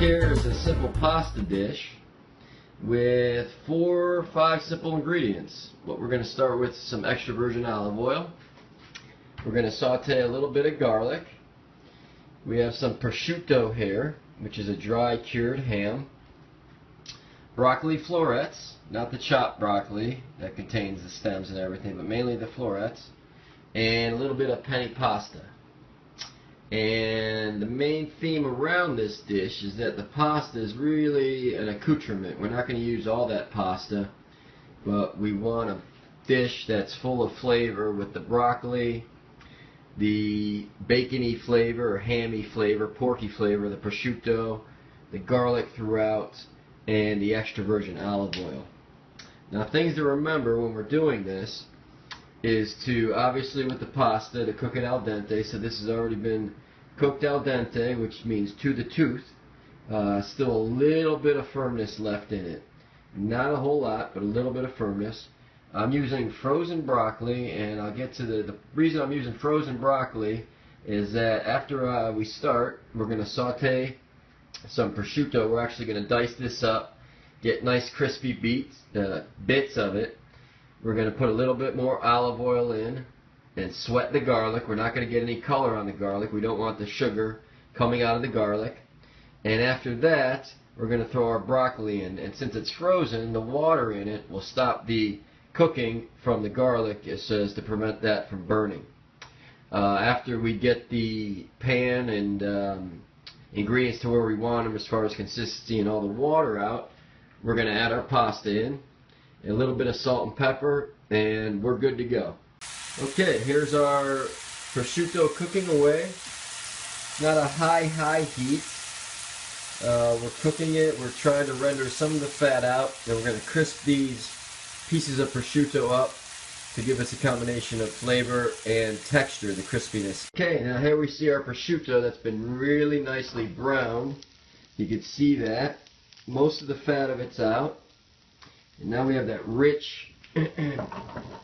Here is a simple pasta dish with 4 or 5 simple ingredients. What we're going to start with some extra virgin olive oil. We're going to saute a little bit of garlic. We have some prosciutto here, which is a dry cured ham. Broccoli florets, not the chopped broccoli that contains the stems and everything, but mainly the florets. And a little bit of penne pasta. And the main theme around this dish is that the pasta is really an accoutrement. We're not going to use all that pasta, but we want a dish that's full of flavor with the broccoli, the bacony flavor or hammy flavor, porky flavor, the prosciutto, the garlic throughout, and the extra virgin olive oil. Now, things to remember when we're doing this is to, obviously with the pasta, to cook it al dente. So this has already been cooked al dente, which means to the tooth. Still a little bit of firmness left in it. Not a whole lot, but a little bit of firmness. I'm using frozen broccoli, and I'll get to the reason I'm using frozen broccoli is that after we start, we're going to saute some prosciutto. We're actually going to dice this up, get nice crispy bits of it. We're going to put a little bit more olive oil in and sweat the garlic. We're not going to get any color on the garlic. We don't want the sugar coming out of the garlic. And after that, we're going to throw our broccoli in. And since it's frozen, the water in it will stop the cooking from the garlic so as to prevent that from burning. After we get the pan and ingredients to where we want them as far as consistency and all the water out, we're going to add our pasta in. A little bit of salt and pepper, and we're good to go. Okay, here's our prosciutto cooking away. It's not a high heat. We're cooking it. We're trying to render some of the fat out, and we're going to crisp these pieces of prosciutto up to give us a combination of flavor and texture, the crispiness. Okay, now here we see our prosciutto that's been really nicely browned. You can see that. Most of the fat of it's out. And now we have that rich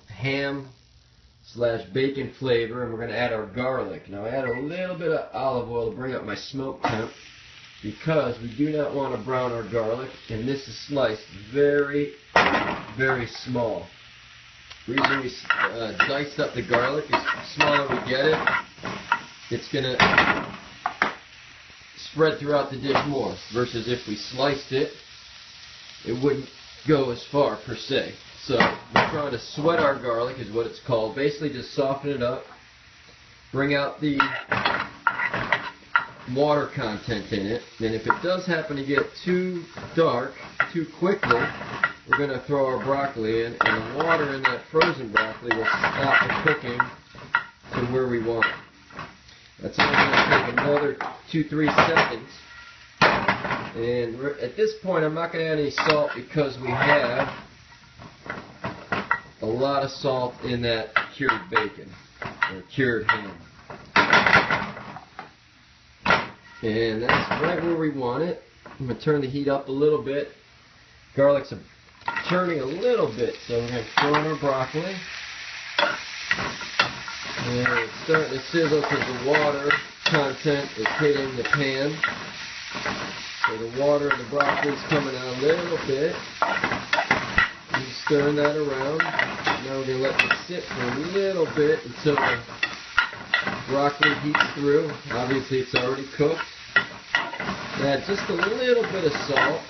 ham / bacon flavor, and we're going to add our garlic. Now I add a little bit of olive oil to bring up my smoke temp because we do not want to brown our garlic, and this is sliced very, very small. The reason we diced up the garlic is the smaller we get it, it's going to spread throughout the dish more, versus if we sliced it, it wouldn't go as far per se. So we're trying to sweat our garlic is what it's called. Basically just soften it up, bring out the water content in it, and if it does happen to get too dark too quickly, we're going to throw our broccoli in, and the water in that frozen broccoli will stop the cooking to where we want it. That's only going to take another 2-3 seconds. And at this point, I'm not going to add any salt because we have a lot of salt in that cured bacon, or cured ham. And that's right where we want it. I'm going to turn the heat up a little bit. Garlic's turning a little bit, so we're going to throw in our broccoli. And it's starting to sizzle because the water content is hitting the pan. So the water and the broccoli is coming out a little bit. Just stirring that around. Now we're going to let it sit for a little bit until the broccoli heats through. Obviously it's already cooked. Add just a little bit of salt.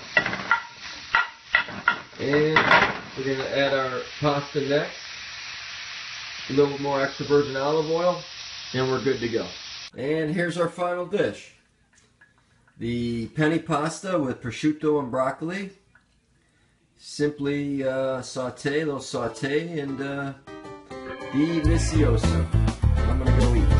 And we're going to add our pasta next. A little more extra virgin olive oil. And we're good to go. And here's our final dish. The penne pasta with prosciutto and broccoli. Simply saute, a little saute, and delicioso. I'm going to go eat.